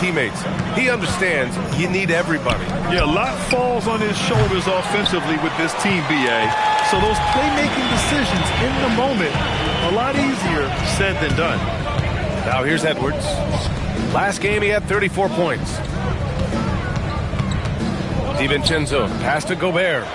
teammates. He understands you need everybody. Yeah, a lot falls on his shoulders offensively with this team, B.A. So those playmaking decisions in the moment, a lot easier said than done. Now here's Edwards. Last game he had 34 points. DiVincenzo, pass to Gobert.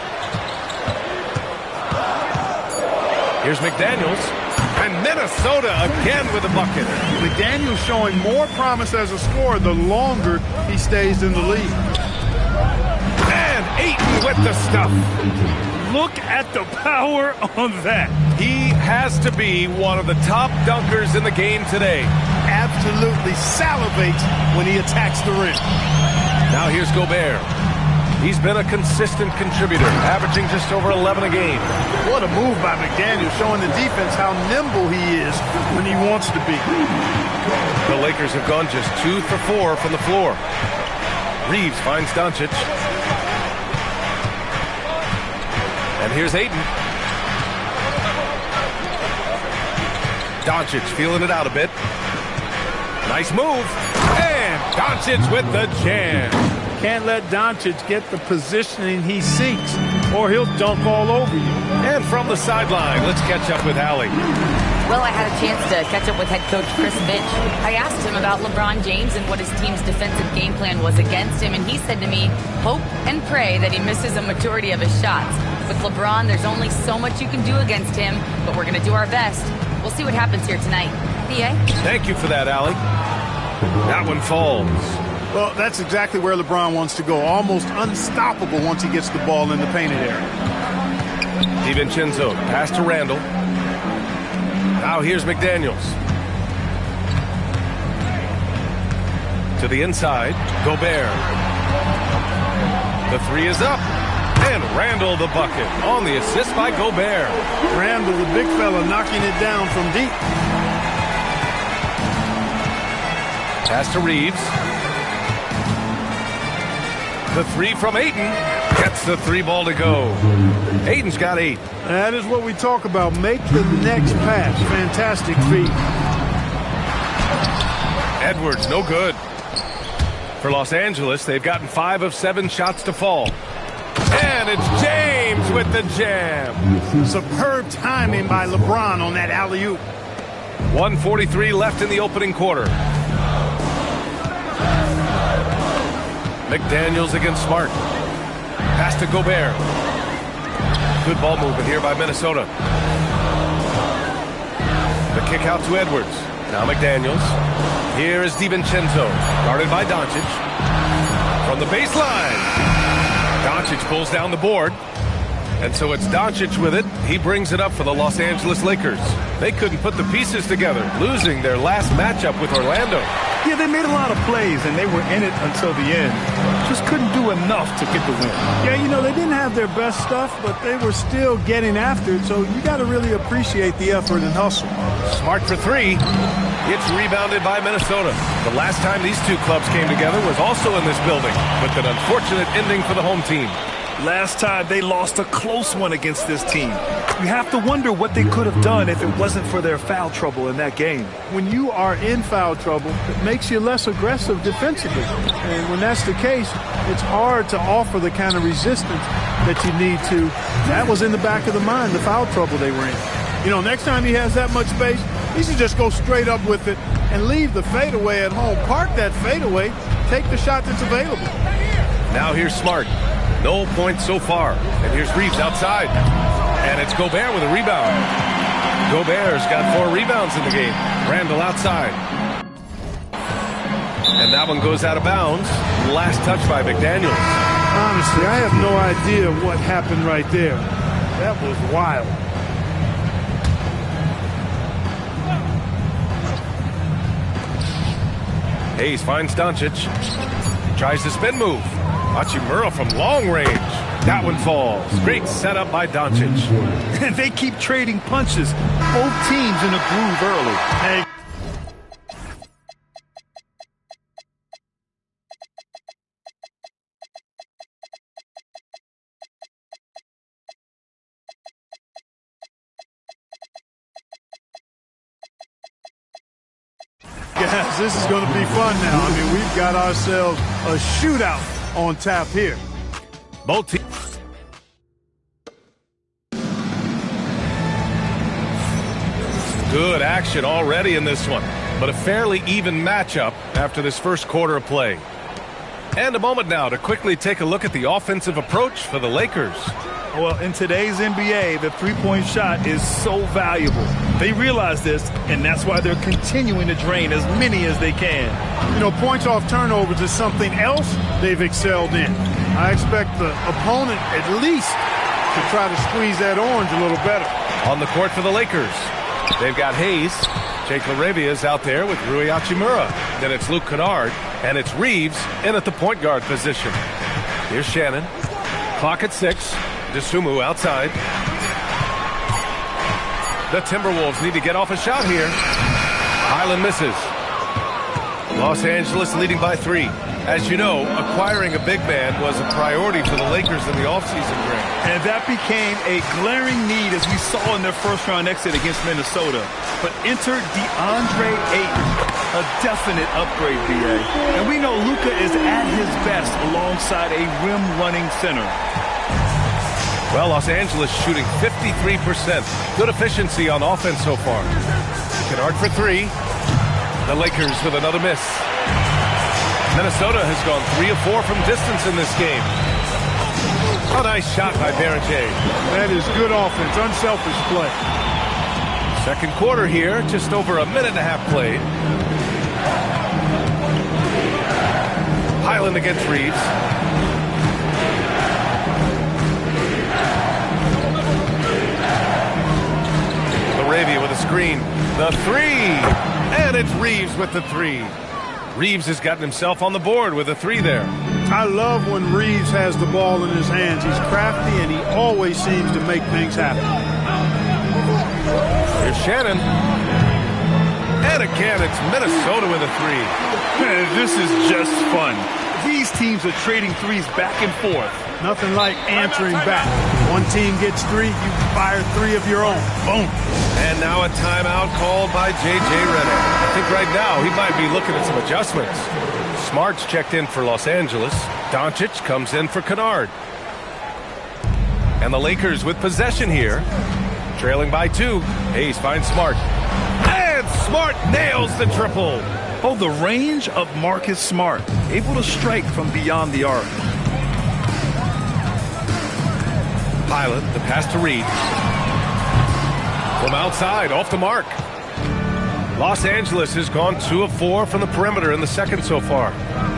Here's McDaniels. And Minnesota again with a bucket. McDaniels showing more promise as a scorer the longer he stays in the league. And Ayton with the stuff. Look at the power on that. He has to be one of the top dunkers in the game today. Absolutely salivates when he attacks the rim. Now here's Gobert. He's been a consistent contributor, averaging just over 11 a game. What a move by McDaniels, showing the defense how nimble he is when he wants to be. The Lakers have gone just 2 for 4 from the floor. Reeves finds Doncic. And here's Ayton. Doncic feeling it out a bit. Nice move. And Doncic with the jam. Can't let Doncic get the positioning he seeks, or he'll dunk all over you. And from the sideline, let's catch up with Allie. Well, I had a chance to catch up with head coach Chris Finch. I asked him about LeBron James and what his team's defensive game plan was against him, and he said to me, hope and pray that he misses a majority of his shots. With LeBron, there's only so much you can do against him, but we're going to do our best. We'll see what happens here tonight. B.A.? Thank you for that, Allie. That one falls. Well, that's exactly where LeBron wants to go. Almost unstoppable once he gets the ball in the painted area. DiVincenzo, pass to Randall. Now here's McDaniels. To the inside, Gobert. The three is up. And Randall the bucket on the assist by Gobert. Randall, the big fella, knocking it down from deep. Pass to Reeves. The three from Ayton. Gets the three ball to go. Ayton's got 8. That is what we talk about. Make the next pass. Fantastic feat. Edwards, no good. For Los Angeles, they've gotten 5 of 7 shots to fall. And it's James with the jam. Superb timing by LeBron on that alley-oop. 1:43 left in the opening quarter. McDaniels against Smart. Pass to Gobert. Good ball movement here by Minnesota. The kick out to Edwards. Now McDaniels. Here is DiVincenzo. Guarded by Doncic. From the baseline. Doncic pulls down the board. And so it's Doncic with it. He brings it up for the Los Angeles Lakers. They couldn't put the pieces together, losing their last matchup with Orlando. Yeah, they made a lot of plays, and they were in it until the end. Just couldn't do enough to get the win. Yeah, you know, they didn't have their best stuff, but they were still getting after it, so you got to really appreciate the effort and hustle. Smart for 3. It's rebounded by Minnesota. The last time these two clubs came together was also in this building, with an unfortunate ending for the home team. Last time they lost a close one against this team. You have to wonder what they could have done if it wasn't for their foul trouble in that game. When you are in foul trouble, it makes you less aggressive defensively. And when that's the case, it's hard to offer the kind of resistance that you need to. That was in the back of the mind, the foul trouble they were in. You know, next time he has that much space, he should just go straight up with it and leave the fadeaway at home. Park that fadeaway, take the shot that's available. Now here's Smart. No points so far. And here's Reeves outside. And it's Gobert with a rebound. Gobert's got 4 rebounds in the game. Randall outside. And that one goes out of bounds. Last touch by McDaniels. Honestly, I have no idea what happened right there. That was wild. Hayes finds Doncic. Tries the spin move. Hachimura from long range. That one falls. Great setup by Doncic. And they keep trading punches. Both teams in a groove early. Hey. Guys, this is going to be fun now. I mean, we've got ourselves a shootout on tap here. Both teams. Good action already in this one, but a fairly even matchup after this first quarter of play. And a moment now to quickly take a look at the offensive approach for the Lakers. Well, in today's NBA, the three-point shot is so valuable. They realize this, and that's why they're continuing to drain as many as they can. You know, points off turnovers is something else they've excelled in. I expect the opponent at least to try to squeeze that orange a little better. On the court for the Lakers, they've got Hayes. Jake LaRavia is out there with Rui Hachimura. Then it's Luke Kennard, and it's Reeves in at the point guard position. Here's Shannon. Clock at 6. Dosunmu outside. The Timberwolves need to get off a shot here. Highland misses. Los Angeles leading by 3. As you know, acquiring a big man was a priority for the Lakers in the offseason draft. And that became a glaring need as we saw in their first-round exit against Minnesota. But enter DeAndre Ayton, a definite upgrade, BA. And we know Luka is at his best alongside a rim-running center. Well, Los Angeles shooting 53%. Good efficiency on offense so far. Kennard for 3. The Lakers with another miss. Minnesota has gone 3 of 4 from distance in this game. A nice shot by Berenjay. That is good offense, unselfish play. Second quarter here, just over a minute and a half played. Highland against Reeves. LaRavia with a screen. The 3! And it's Reeves with the 3. Reeves has gotten himself on the board with a 3 there. I love when Reeves has the ball in his hands. He's crafty, and he always seems to make things happen. Here's Shannon. And again, it's Minnesota with a 3. Man, this is just fun. These teams are trading threes back and forth. Nothing like answering back. One team gets 3, you fire 3 of your own. Boom. And now a timeout called by J.J. Redick. I think right now he might be looking at some adjustments. Smart's checked in for Los Angeles. Doncic comes in for Kennard. And the Lakers with possession here. Trailing by 2. Hayes finds Smart. And Smart nails the triple. Oh, the range of Marcus Smart. Able to strike from beyond the arc. Highland, the pass to Reed. From outside, off the mark. Los Angeles has gone 2 of 4 from the perimeter in the second so far.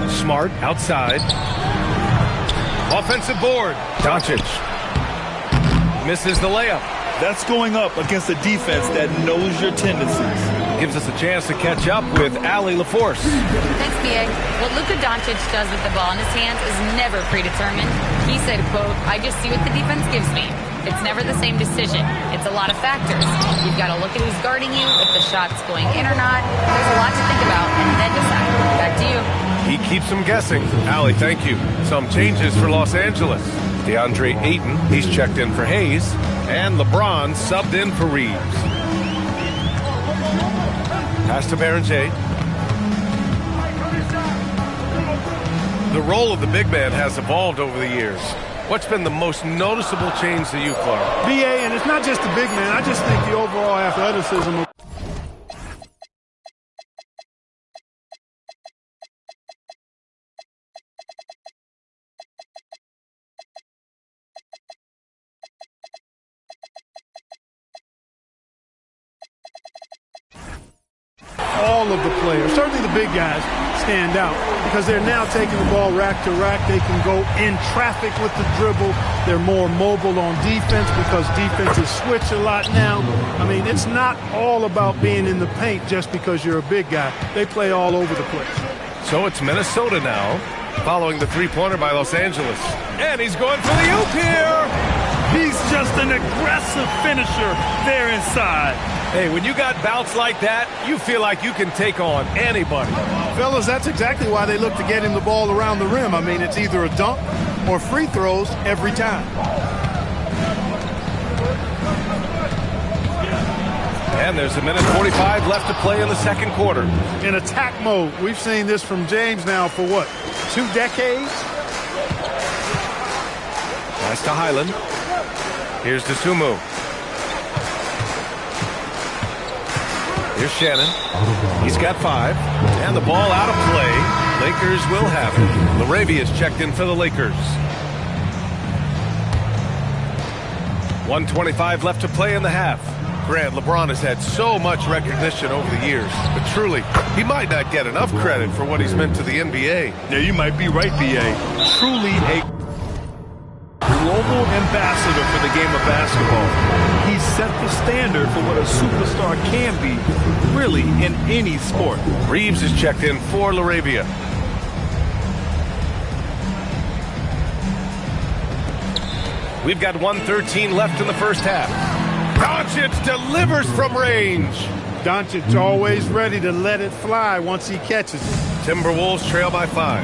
Smart outside. Offensive board. Doncic misses the layup. That's going up against a defense that knows your tendencies. Gives us a chance to catch up with Allie LaForce. Thanks, B.A. What Luka Doncic does with the ball in his hands is never predetermined. He said, quote, "I just see what the defense gives me. It's never the same decision. It's a lot of factors. You've got to look at who's guarding you, if the shot's going in or not. There's a lot to think about, and then decide." Back to you. He keeps them guessing. Allie, thank you. Some changes for Los Angeles. DeAndre Ayton, he's checked in for Hayes. And LeBron subbed in for Reeves. Pass to Berenjay. The role of the big man has evolved over the years. What's been the most noticeable change to you, Clark? B.A., and it's not just the big man. I just think the overall athleticism of all of the players, certainly the big guys, stand out because they're now taking the ball rack to rack. They can go in traffic with the dribble. They're more mobile on defense because defenses switch a lot now. I mean, it's not all about being in the paint just because you're a big guy. They play all over the place. So it's Minnesota now, following the three-pointer by Los Angeles. And he's going for the oop here. He's just an aggressive finisher there inside. Hey, when you got bouts like that, you feel like you can take on anybody. Fellas, that's exactly why they look to get him the ball around the rim. I mean, it's either a dunk or free throws every time. And there's a minute 45 left to play in the second quarter. In attack mode. We've seen this from James now for what, 2 decades? Pass to Highland. Here's Dosunmu. Here's Shannon. He's got 5. And the ball out of play. Lakers will have it. LaRavia's checked in for the Lakers. 1:25 left to play in the half. Grant, LeBron has had so much recognition over the years, but truly, he might not get enough credit for what he's meant to the NBA. Yeah, you might be right, B.A. Truly a global ambassador for the game of basketball. He set the standard for what a superstar can be, really, in any sport. Reeves is checked in for LaRavia. We've got 1:13 left in the first half. Doncic delivers from range. Doncic always ready to let it fly once he catches it. Timberwolves trail by 5.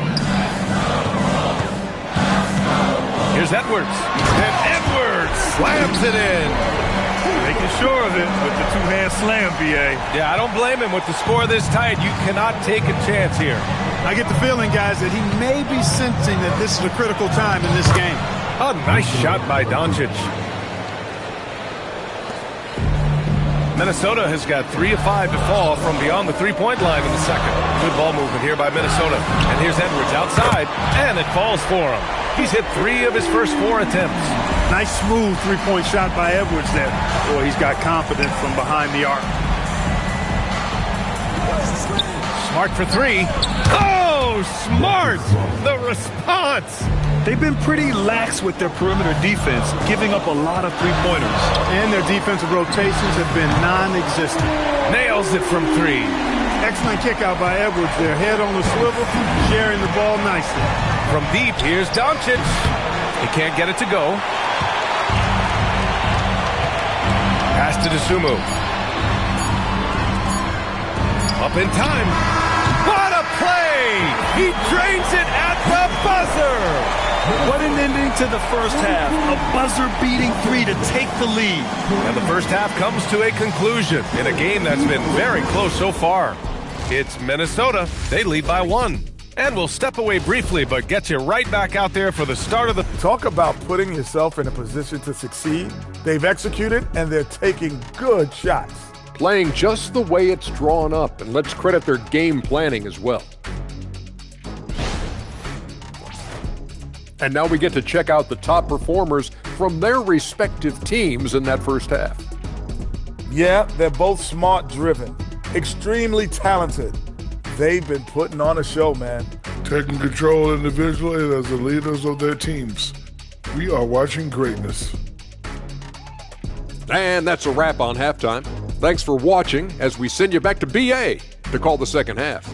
Here's Edwards. And Edwards slams it in. Making sure of it with the two-hand slam, B.A. Yeah, I don't blame him. With the score this tight, you cannot take a chance here. I get the feeling, guys, that he may be sensing that this is a critical time in this game. A nice shot by Doncic. Minnesota has got 3 of 5 to fall from beyond the three-point line in the second. Good ball movement here by Minnesota. And here's Edwards outside, and it falls for him. He's hit 3 of his first 4 attempts. Nice smooth three-point shot by Edwards there. Boy, he's got confidence from behind the arc. Smart for 3. Oh, Smart! The response! They've been pretty lax with their perimeter defense, giving up a lot of three-pointers. And their defensive rotations have been non-existent. Nails it from 3. Excellent kick out by Edwards there. Head on the swivel, sharing the ball nicely. From deep, here's Doncic. He can't get it to go. Pass to Dosunmu. Up in time. What a play! He drains it at the buzzer! What an ending to the first half. A buzzer-beating 3 to take the lead. And the first half comes to a conclusion in a game that's been very close so far. It's Minnesota. They lead by 1. And we'll step away briefly, but get you right back out there for the start of the... Talk about putting yourself in a position to succeed. They've executed, and they're taking good shots. Playing just the way it's drawn up, and let's credit their game planning as well. And now we get to check out the top performers from their respective teams in that first half. Yeah, they're both smart-driven, extremely talented. They've been putting on a show, man. Taking control individually as the leaders of their teams. We are watching greatness. And that's a wrap on halftime. Thanks for watching as we send you back to BA to call the second half.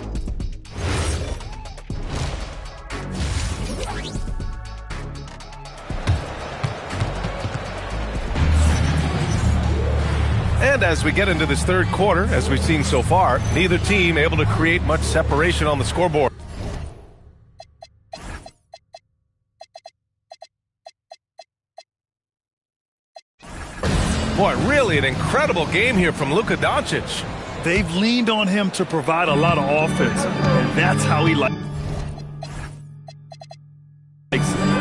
And as we get into this third quarter, as we've seen so far, neither team able to create much separation on the scoreboard. Boy, really an incredible game here from Luka Doncic. They've leaned on him to provide a lot of offense, and that's how he likes it.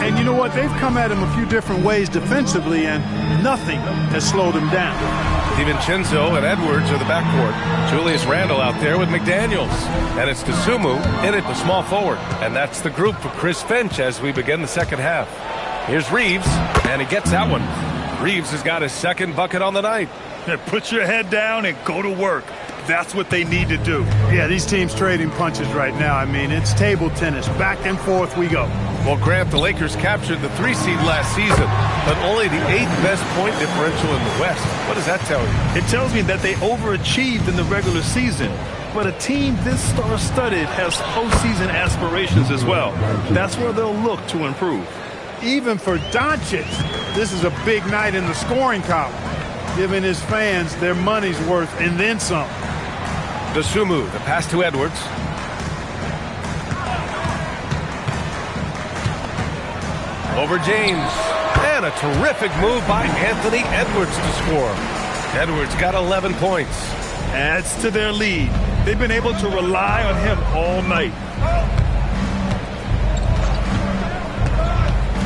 And you know what? They've come at him a few different ways defensively, and nothing has slowed him down. DiVincenzo and Edwards are the backcourt. Julius Randle out there with McDaniels. And it's Dosunmu in it, the small forward. And that's the group for Chris Finch as we begin the second half. Here's Reeves, and he gets that one. Reeves has got his second bucket on the night. Yeah, put your head down and go to work. That's what they need to do. Yeah, these teams trading punches right now. I mean, it's table tennis. Back and forth we go. Well, Grant, the Lakers captured the 3 seed last season, but only the 8th best point differential in the West. What does that tell you? It tells me that they overachieved in the regular season. But a team this star-studded has postseason aspirations as well. That's where they'll look to improve. Even for Doncic, this is a big night in the scoring column, giving his fans their money's worth and then some. Dosunmu, the pass to Edwards. Over James. And a terrific move by Anthony Edwards to score. Edwards got 11 points. Adds to their lead. They've been able to rely on him all night.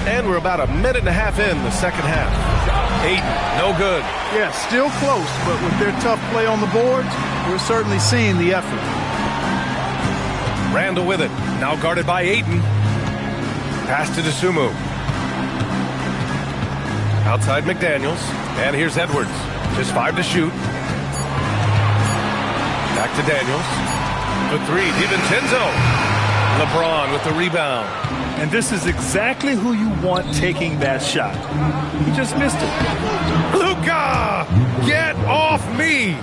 And we're about a minute and a half in the second half. Ayton, no good. Yeah, still close, but with their tough play on the boards, we're certainly seeing the effort. Randall with it. Now guarded by Ayton. Pass to Dosunmu. Outside McDaniels. And here's Edwards. Just 5 to shoot. Back to Daniels. For 3, DiVincenzo. LeBron with the rebound. And this is exactly who you want taking that shot. He just missed it. Luka! Get off me!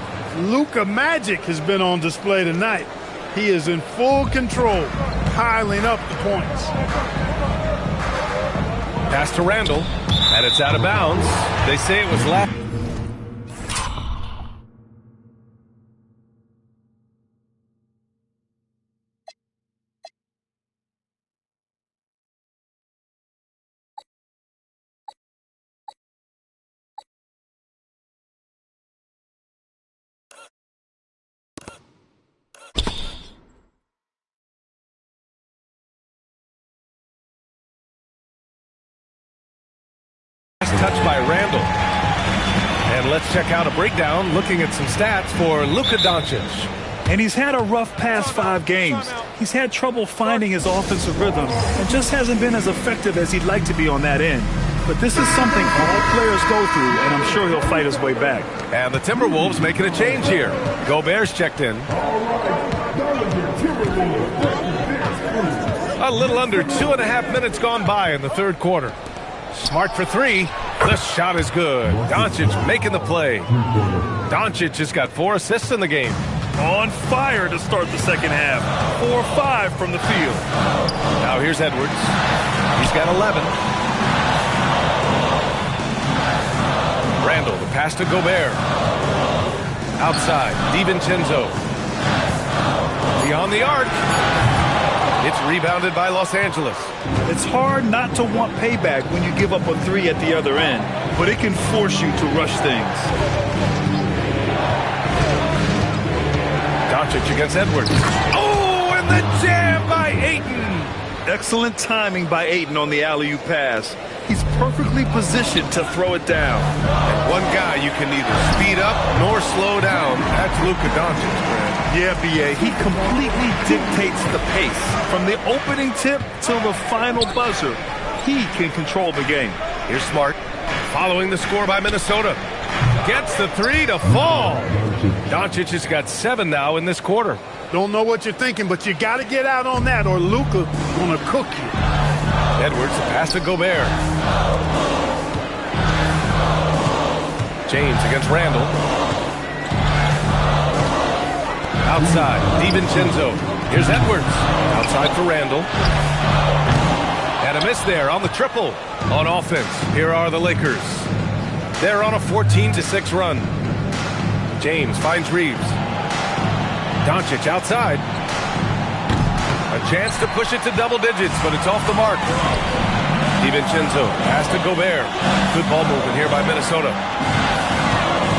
Luka Magic has been on display tonight. He is in full control, piling up the points. Pass to Randall, and it's out of bounds. They say it was left. Touched by Randall. And let's check out a breakdown looking at some stats for Luka Doncic. And he's had a rough past 5 games. He's had trouble finding his offensive rhythm and just hasn't been as effective as he'd like to be on that end. But this is something all players go through, and I'm sure he'll fight his way back. And the Timberwolves making a change here. Gobert's checked in. A little under 2.5 minutes gone by in the third quarter. Smart for 3. The shot is good. Doncic making the play. Doncic has got 4 assists in the game. On fire to start the second half. 4-5 from the field. Now here's Edwards. He's got 11. Randall, the pass to Gobert. Outside, DiVincenzo. Beyond the arc. It's rebounded by Los Angeles. It's hard not to want payback when you give up a 3 at the other end, but it can force you to rush things. Doncic against Edwards. Oh, and the jam by Ayton. Excellent timing by Ayton on the alley-oop pass. He's perfectly positioned to throw it down. And one guy you can neither speed up nor slow down. That's Luka Doncic, Brad. Yeah, B.A., he completely dictates the pace. From the opening tip till the final buzzer, he can control the game. Here's Smart, following the score by Minnesota. Gets the 3 to fall. Doncic has got 7 now in this quarter. Don't know what you're thinking, but you got to get out on that or Luka gonna cook you. Edwards, the pass to Gobert. James against Randall. Outside, DiVincenzo. Here's Edwards. Outside for Randall. And a miss there on the triple. On offense, here are the Lakers. They're on a 14-6 run. James finds Reeves. Doncic outside. A chance to push it to double digits, but it's off the mark. DiVincenzo pass to Gobert. Good ball movement here by Minnesota.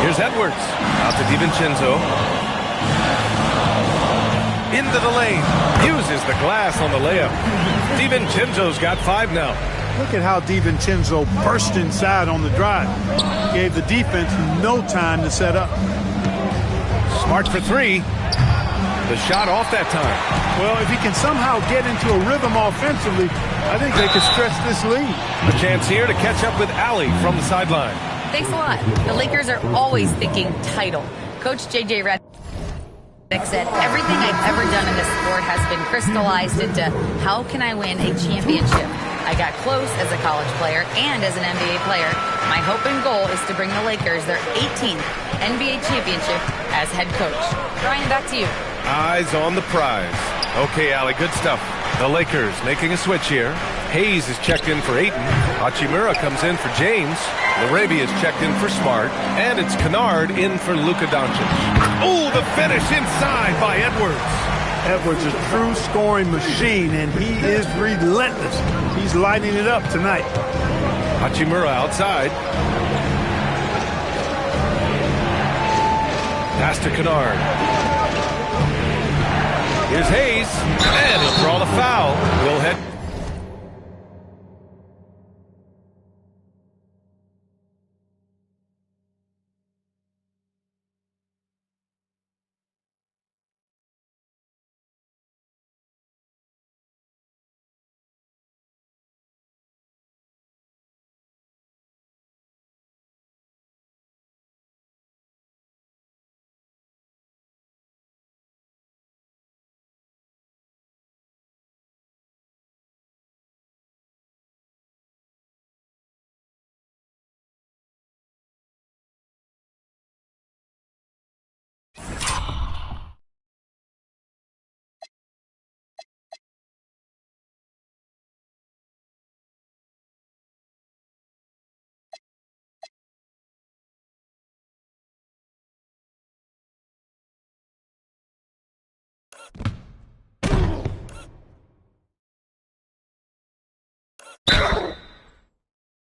Here's Edwards. Out to DiVincenzo. Into the lane. Uses the glass on the layup. DiVincenzo's got 5 now. Look at how DiVincenzo burst inside on the drive. Gave the defense no time to set up. Smart for 3. The shot off that time. Well, if he can somehow get into a rhythm offensively, I think they could stretch this lead. A chance here to catch up with Allie from the sideline. Thanks a lot. The Lakers are always thinking title. Coach J.J. Redick said, everything I've ever done in this sport has been crystallized into how can I win a championship? I got close as a college player and as an NBA player. My hope and goal is to bring the Lakers their 18th NBA championship as head coach. Brian, back to you. Eyes on the prize. Okay, Allie, good stuff. The Lakers making a switch here. Hayes is checked in for Ayton. Hachimura comes in for James. Larabia is checked in for Smart. And it's Kennard in for Luka Doncic. Oh, the finish inside by Edwards. Edwards is a true scoring machine, and he is relentless. He's lighting it up tonight. Hachimura outside. Pass to Kennard. Here's Hayes, and he'll draw the foul. Will head.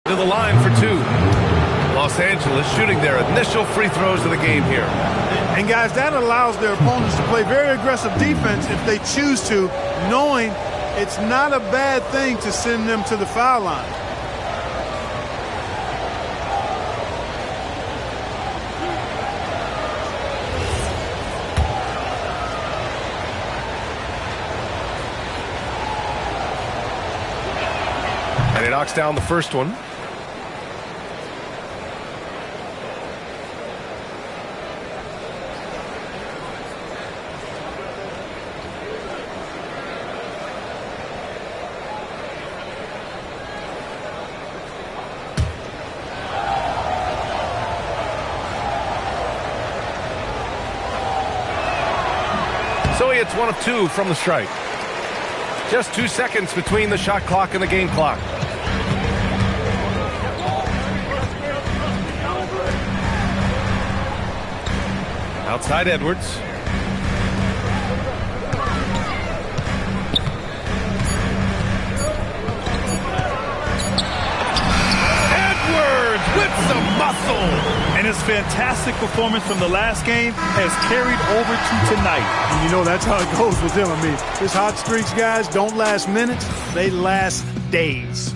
To the line for two. Los Angeles shooting their initial free throws of the game here. And guys, that allows their opponents to play very aggressive defense if they choose to, knowing it's not a bad thing to send them to the foul line. And he knocks down the first one. So he hits one of two from the strike. Just 2 seconds between the shot clock and the game clock. Outside Edwards. Edwards with some muscle. And his fantastic performance from the last game has carried over to tonight. And you know, that's how it goes with them. I mean, his hot streaks, guys, don't last minutes. They last days.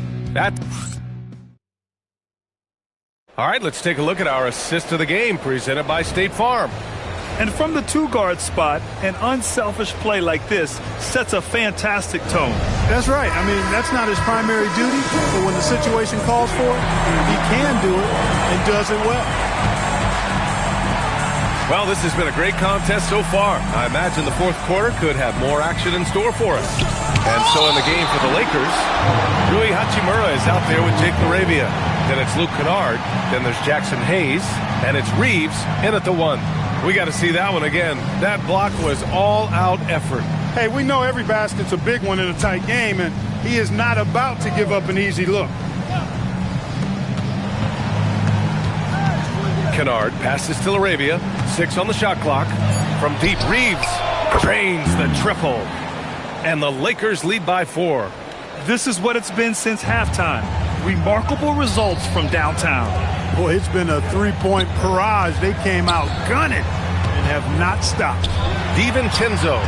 All right, let's take a look at our assist of the game presented by State Farm. And from the two-guard spot, an unselfish play like this sets a fantastic tone. That's right. I mean, that's not his primary duty, but when the situation calls for it, he can do it and does it well. Well, this has been a great contest so far. I imagine the fourth quarter could have more action in store for us. And so in the game for the Lakers, Rui Hachimura is out there with Jake LaRavia. Then it's Luke Kennard. Then there's Jackson Hayes. And it's Reeves in at the one. We got to see that one again. That block was all-out effort. Hey, we know every basket's a big one in a tight game, and he is not about to give up an easy look. Kennard passes to LaRavia. 6 on the shot clock. From deep, Reeves drains the triple. And the Lakers lead by 4. This is what it's been since halftime. Remarkable results from downtown. Boy, it's been a three-point barrage. They came out gunning and have not stopped. DiVincenzo.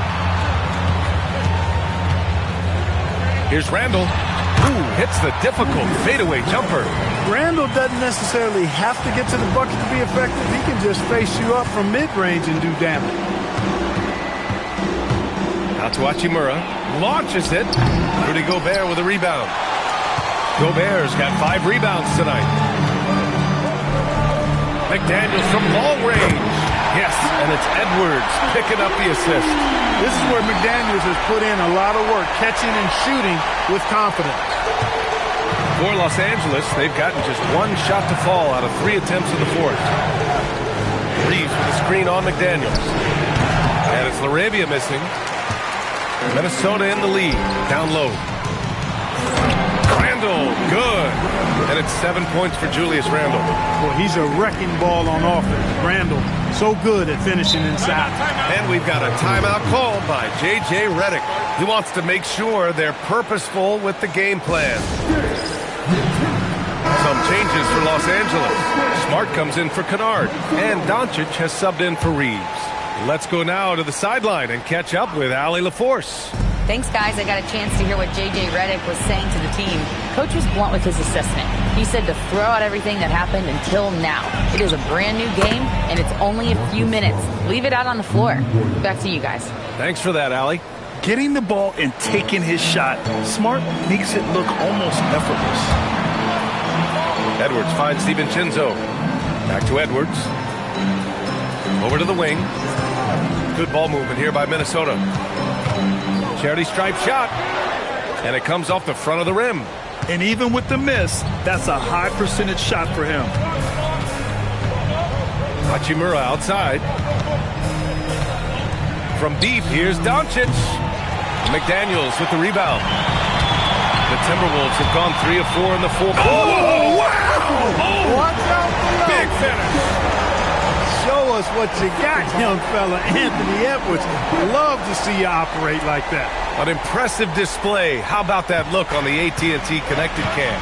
Here's Randall. Ooh, hits the difficult fadeaway jumper. Randall doesn't necessarily have to get to the bucket to be effective. He can just face you up from mid-range and do damage. Out to Hachimura. Launches it. Rudy Gobert with a rebound. Gobert's got 5 rebounds tonight. McDaniels from long range. Yes, and it's Edwards picking up the assist. This is where McDaniels has put in a lot of work, catching and shooting with confidence. For Los Angeles, they've gotten just 1 shot to fall out of 3 attempts in the fourth. Reeves with a screen on McDaniels. And it's LaRavia missing. Minnesota in the lead, down low. Randall, good. And it's 7 points for Julius Randle. Well, he's a wrecking ball on offense. Randall, so good at finishing inside. And we've got a timeout called by J.J. Redick. He wants to make sure they're purposeful with the game plan. So Some changes for Los Angeles. Smart comes in for Kennard, and Doncic has subbed in for Reeves. Let's go now to the sideline and catch up with Allie LaForce. Thanks, guys. I got a chance to hear what J.J. Redick was saying to the team. Coach was blunt with his assessment. He said to throw out everything that happened until now. It is a brand new game, and it's only a few minutes. Leave it out on the floor. Back to you guys. Thanks for that, Allie. Getting the ball and taking his shot, Smart makes it look almost effortless. Edwards finds DiVincenzo. Back to Edwards. Over to the wing. Good ball movement here by Minnesota. Charity stripe shot. And it comes off the front of the rim. And even with the miss, that's a high percentage shot for him. Hachimura outside. From deep, here's Doncic. McDaniels with the rebound. The Timberwolves have gone 3 of 4 in the fourth quarter. Oh, wow! Oh, watch out below. big finish. Show us what you got, young fella. Anthony Edwards. Love to see you operate like that. An impressive display. How about that look on the AT&T connected cam?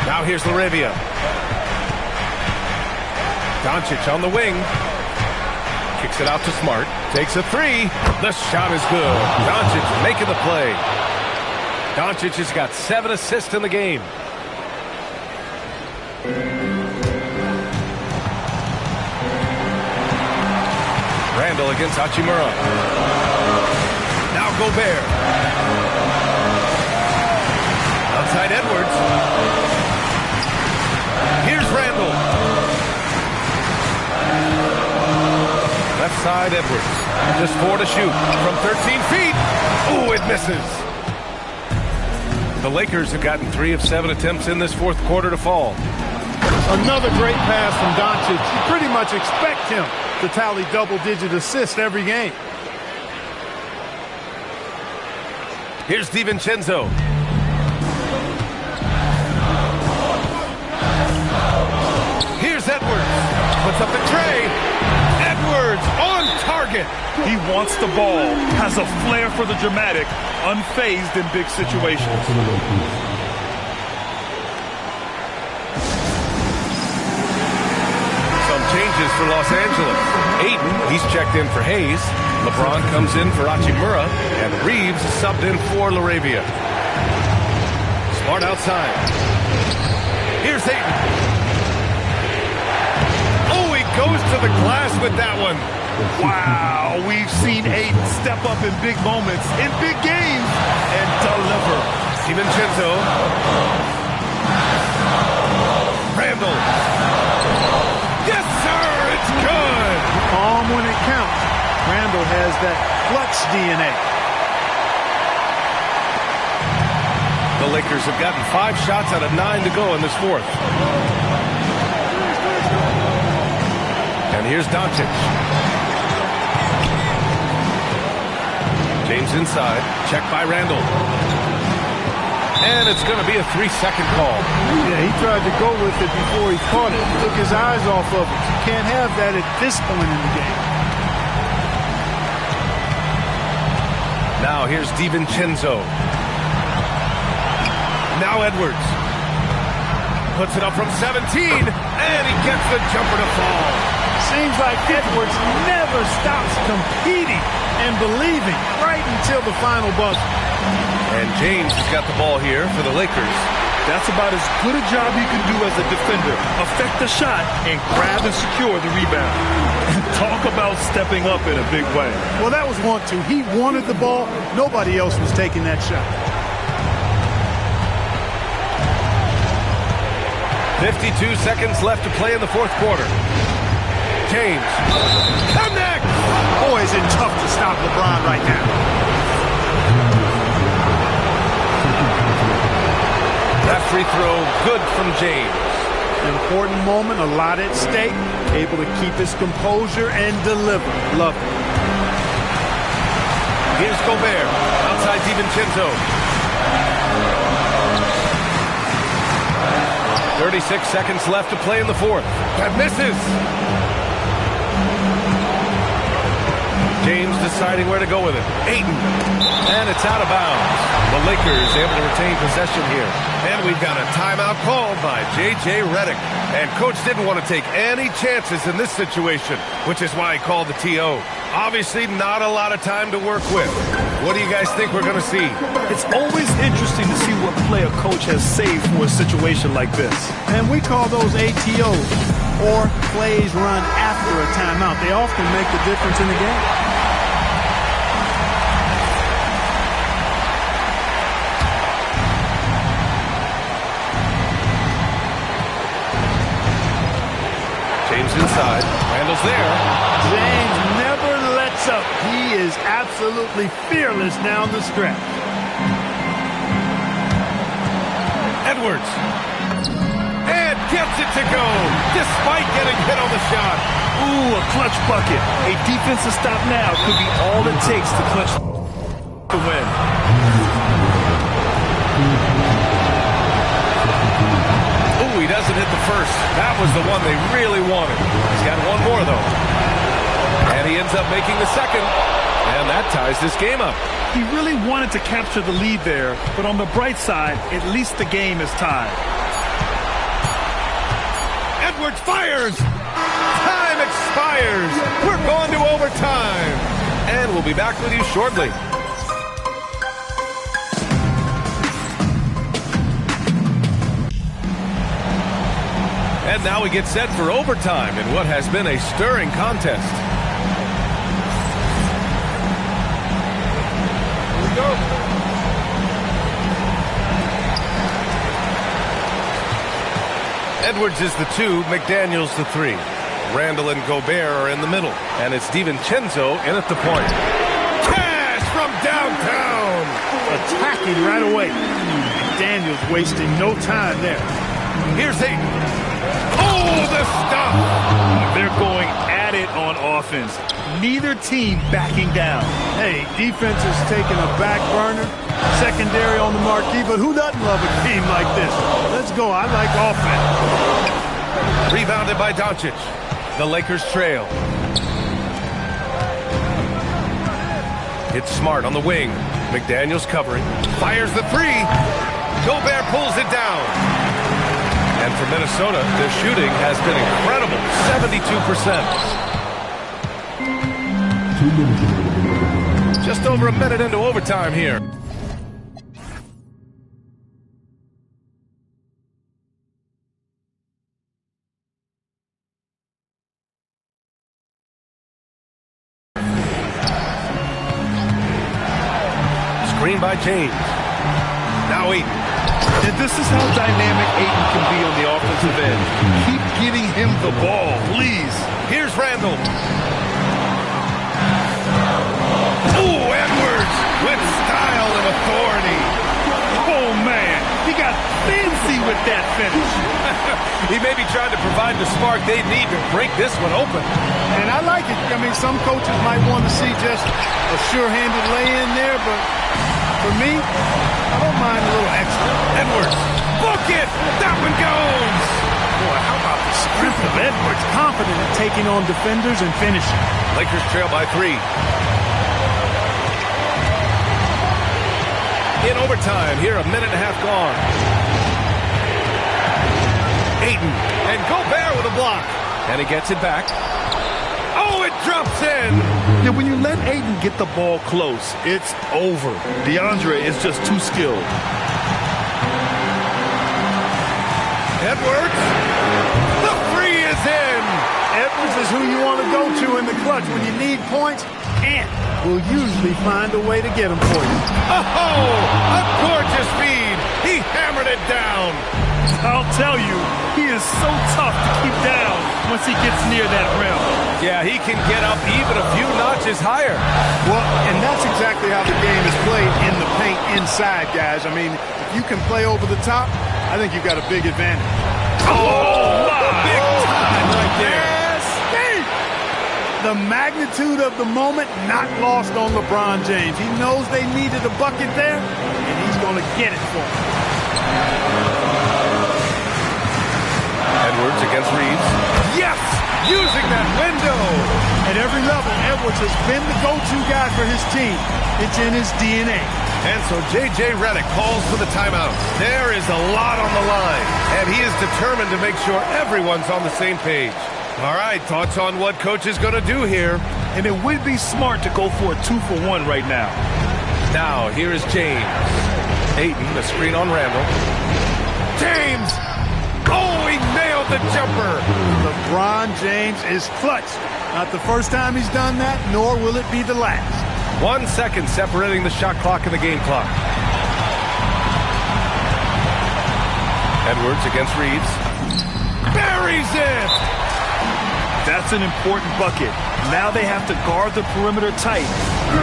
Now here's LaRavia. Doncic on the wing. Kicks it out to Smart. Takes a three. The shot is good. Doncic making the play. Doncic has got 7 assists in the game. Randall against Hachimura. Now Gobert. Outside Edwards. Here's Randall. Left side Edwards. Just 4 to shoot from 13 feet. Ooh, it misses. The Lakers have gotten 3 of 7 attempts in this fourth quarter to fall. Another great pass from Doncic. You pretty much expect him to tally double-digit assists every game. Here's DiVincenzo. Here's Edwards. Puts up the tray. Edwards on target. He wants the ball, has a flair for the dramatic, unfazed in big situations. Some changes for Los Angeles. Ayton, he's checked in for Hayes. LeBron comes in for Hachimura, and Reeves subbed in for LaRavia. Smart outside. Here's Ayton. Oh, he goes to the glass with that one. Wow, we've seen Ayton step up in big moments, in big games, and deliver. DiVincenzo. Randall. Yes, sir, it's good. Calm when it counts. Randall has that clutch DNA. The Lakers have gotten 5 shots out of 9 to go in this fourth. And here's Doncic. James inside. Checked by Randall. And it's going to be a 3-second call. Yeah, he tried to go with it before he caught it. Took his eyes off of it. You can't have that at this point in the game. Now here's DiVincenzo. Now Edwards. Puts it up from 17, and he gets the jumper to fall. Seems like Edwards never stops competing and believing right until the final buzzer. And James has got the ball here for the Lakers. That's about as good a job you can do as a defender. Affect the shot and grab and secure the rebound. And talk about stepping up in a big way. Well, that was 1-2. He wanted the ball. Nobody else was taking that shot. 52 seconds left to play in the fourth quarter. James. Connect! Boy, is it tough to stop LeBron right now. That free throw, good from James. Important moment, a lot at stake. Able to keep his composure and deliver. Love it. Here's Gobert. Outside DiVincenzo. 36 seconds left to play in the fourth. That misses. James deciding where to go with it. Ayton. And it's out of bounds. The Lakers able to retain possession here. And we've got a timeout called by J.J. Redick. And Coach didn't want to take any chances in this situation, which is why he called the T.O. Obviously not a lot of time to work with. What do you guys think we're going to see? It's always interesting to see what play a coach has saved for a situation like this. And we call those ATOs, or plays run after a timeout. They often make the difference in the game. James inside. Randall's there. James never lets up. He is absolutely fearless down the stretch. Edwards. And gets it to go, despite getting hit on the shot. Ooh, a clutch bucket. A defensive stop now could be all it takes to clutch the win. Ooh, he doesn't hit the first. That was the one they really wanted. He's got one more, though. And he ends up making the second. And that ties this game up. He really wanted to capture the lead there, but on the bright side, at least the game is tied. Edwards fires. Time expires. We're going to overtime. And we'll be back with you shortly. And now we get set for overtime in what has been a stirring contest. Here we go. Edwards is the 2, McDaniels the 3. Randall and Gobert are in the middle. And it's DiVincenzo in at the point. Cash from downtown! Attacking right away. McDaniels wasting no time there. Here's Ayton. Oh, the stop! They're going at it on offense. Neither team backing down. Hey, defense is taking a back burner. Secondary on the marquee, but who doesn't love a game like this? Let's go. I like offense. Rebounded by Doncic. The Lakers trail. It's Smart on the wing. McDaniels covering. Fires the 3. Gobert pulls it down. And for Minnesota, their shooting has been incredible. 72%. Just over a minute into overtime here. Screen by James. Now Ayton. And this is how dynamic Ayton can be on the offensive end. Keep getting him the ball, please. Here's Randall. Ooh, Edwards with style and authority. Oh, man. He got fancy with that finish. He may be trying to provide the spark they need to break this one open. And I like it. I mean, some coaches might want to see just a sure-handed lay-in there, but for me, I don't mind a little extra. Edwards, book it! That one goes! Boy, how about the strength of Edwards? Confident in taking on defenders and finishing. Lakers trail by 3. In overtime, here a minute and a half gone. Ayton, and Gobert with a block. And he gets it back. Oh, it drops in! Yeah, when you let Ayton get the ball close, it's over. DeAndre is just too skilled. Edwards, the 3 is in! Edwards is who you want to go to in the clutch when you need points, and will usually find a way to get them for you. Oh, a gorgeous feed! He hammered it down! I'll tell you, he is so tough to keep down once he gets near that rim. Yeah, he can get up even a few notches higher. Well, and that's exactly how the game is played in the paint inside, guys. I mean, if you can play over the top, I think you've got a big advantage. Oh, big time right there. The magnitude of the moment not lost on LeBron James. He knows they needed a bucket there, and he's going to get it for them. Edwards against Reeves. Yes! using that window. At every level, Edwards has been the go-to guy for his team. It's in his DNA. And so J.J. Redick calls for the timeout. There is a lot on the line, and he is determined to make sure everyone's on the same page. All right, thoughts on what coach is going to do here? And it would be smart to go for a 2-for-1 right now. Now, here is James. Ayton, the screen on Randall. James! Oh, he nailed the jumper! LeBron James is clutch. Not the first time he's done that, nor will it be the last. 1 second separating the shot clock and the game clock. Edwards against Reeves. Buries it! That's an important bucket. Now they have to guard the perimeter tight.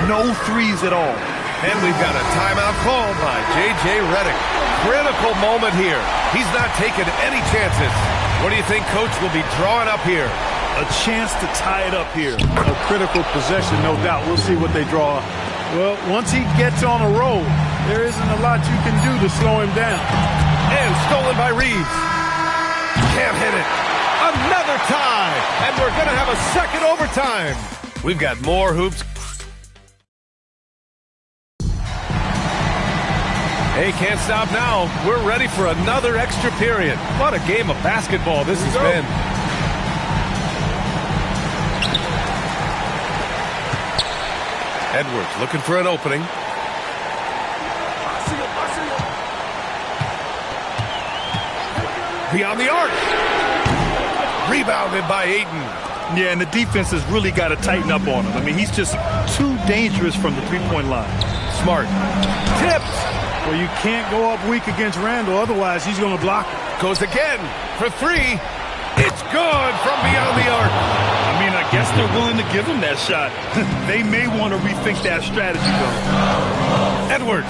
No threes at all. And we've got a timeout called by J.J. Redick. Critical moment here. He's not taking any chances. What do you think Coach will be drawing up here? A chance to tie it up here. A critical possession, no doubt. We'll see what they draw up. Well, once he gets on a roll, there isn't a lot you can do to slow him down. And stolen by Reeves. Can't hit it. Another tie. And we're going to have a second overtime. We've got more hoops. Hey, can't stop now. We're ready for another extra period. What a game of basketball this has been. Edwards looking for an opening. Beyond the arc. Rebounded by Ayton. Yeah, and the defense has really got to tighten up on him. I mean, he's just too dangerous from the three-point line. Smart. Tipped. Well, you can't go up weak against Randall, otherwise he's going to block it. Goes again for three. It's good from beyond the arc. I mean, I guess they're willing to give him that shot. They may want to rethink that strategy, though. Edwards.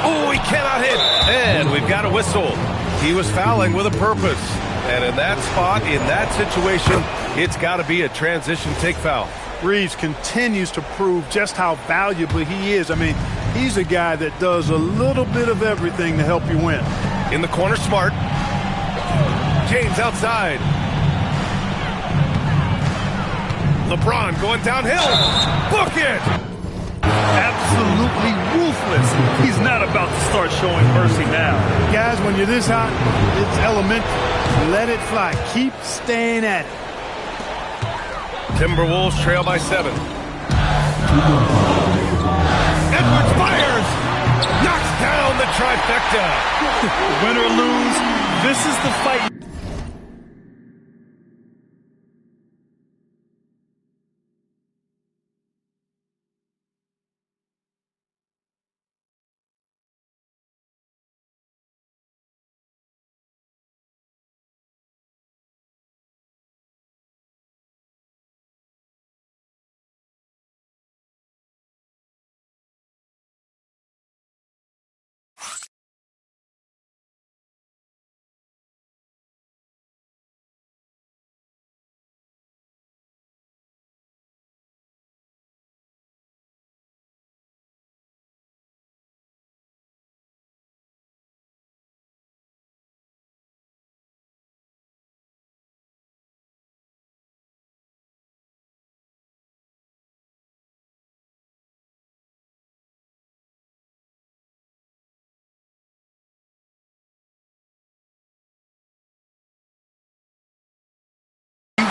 Oh, he cannot hit. And we've got a whistle. He was fouling with a purpose. And in that spot, in that situation, it's got to be a transition take foul. Reeves continues to prove just how valuable he is. I mean, he's a guy that does a little bit of everything to help you win. In the corner, Smart. James outside. LeBron going downhill. Book it! Absolutely ruthless. He's not about to start showing mercy now. Guys, when you're this hot, it's elementary. Let it fly. Keep staying at it. Timberwolves trail by 7. Edwards fires! Knocks down the trifecta. Win or lose, this is the fight.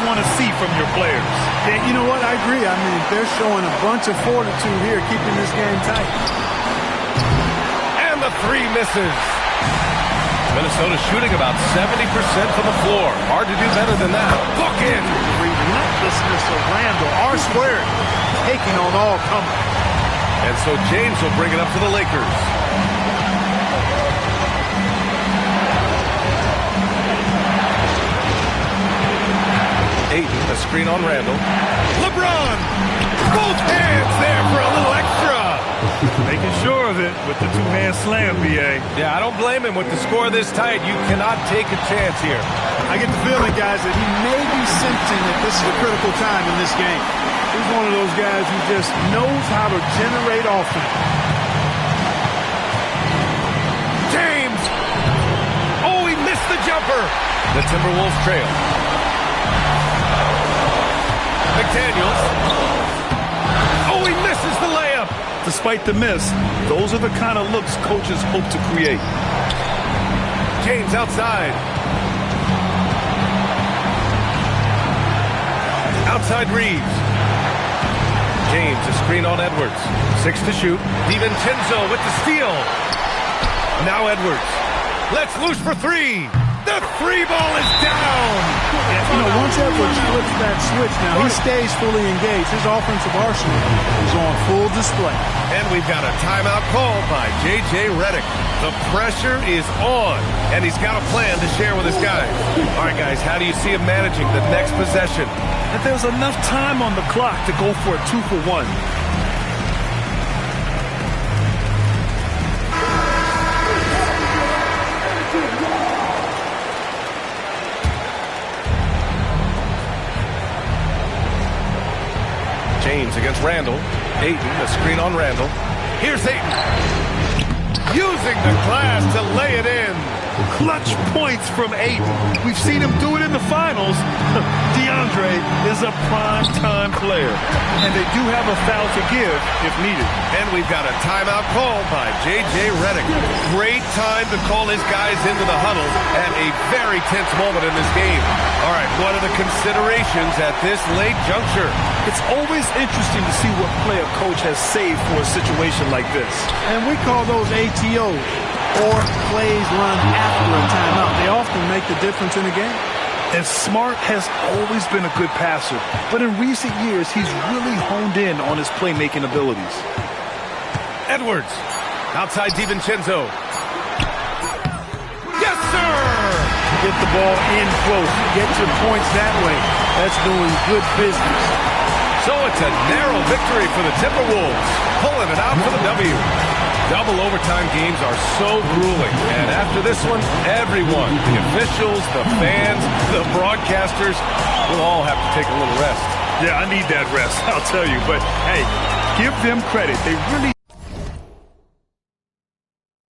Want to see from your players. Yeah, you know what? I agree. I mean, they're showing a bunch of fortitude here, keeping this game tight. And the three misses. Minnesota shooting about 70% from the floor. Hard to do better than that. Book it! Relentlessness of Randall. R-2 taking on all comers. And so James will bring it up for the Lakers. Ayton, a screen on Randall. LeBron! Both hands there for a little extra. Making sure of it with the two-hand slam, B.A. Yeah, I don't blame him. With the score this tight, you cannot take a chance here. I get the feeling, guys, that he may be sensing that this is a critical time in this game. He's one of those guys who just knows how to generate offense. James! Oh, he missed the jumper. The Timberwolves trail. McDaniels. Oh, he misses the layup. Despite the miss, those are the kind of looks coaches hope to create. James outside. Outside Reeves. James, a screen on Edwards. 6 to shoot. DiVincenzo with the steal. Now Edwards. Let's loose for 3. The 3 ball is down. Once Edwards flips that switch now, he stays fully engaged. His offensive arsenal is on full display. And we've got a timeout called by J.J. Redick. The pressure is on, and he's got a plan to share with his guys. All right, guys, how do you see him managing the next possession? And there's enough time on the clock to go for a 2-for-1. James against Randall. Ayton, a screen on Randall. Here's Ayton. Using the glass to lay it in. Clutch points from Ayton. We've seen him do it in the finals. DeAndre is a prime-time player. And they do have a foul to give if needed. And we've got a timeout called by J.J. Redick. Great time to call his guys into the huddle at a very tense moment in this game. All right, what are the considerations at this late juncture? It's always interesting to see what play a coach has saved for a situation like this. And we call those ATOs, or plays run after a timeout. They often make the difference in the game. And Smart has always been a good passer, but in recent years, he's really honed in on his playmaking abilities. Edwards, outside DiVincenzo. Yes, sir! Get the ball in close. Get your points that way. That's doing good business. So it's a narrow victory for the Timberwolves, pulling it out for the W. Double overtime games are so grueling, and after this one, everyone, the officials, the fans, the broadcasters, will all have to take a little rest. Yeah, I need that rest, I'll tell you. But, hey, give them credit. They really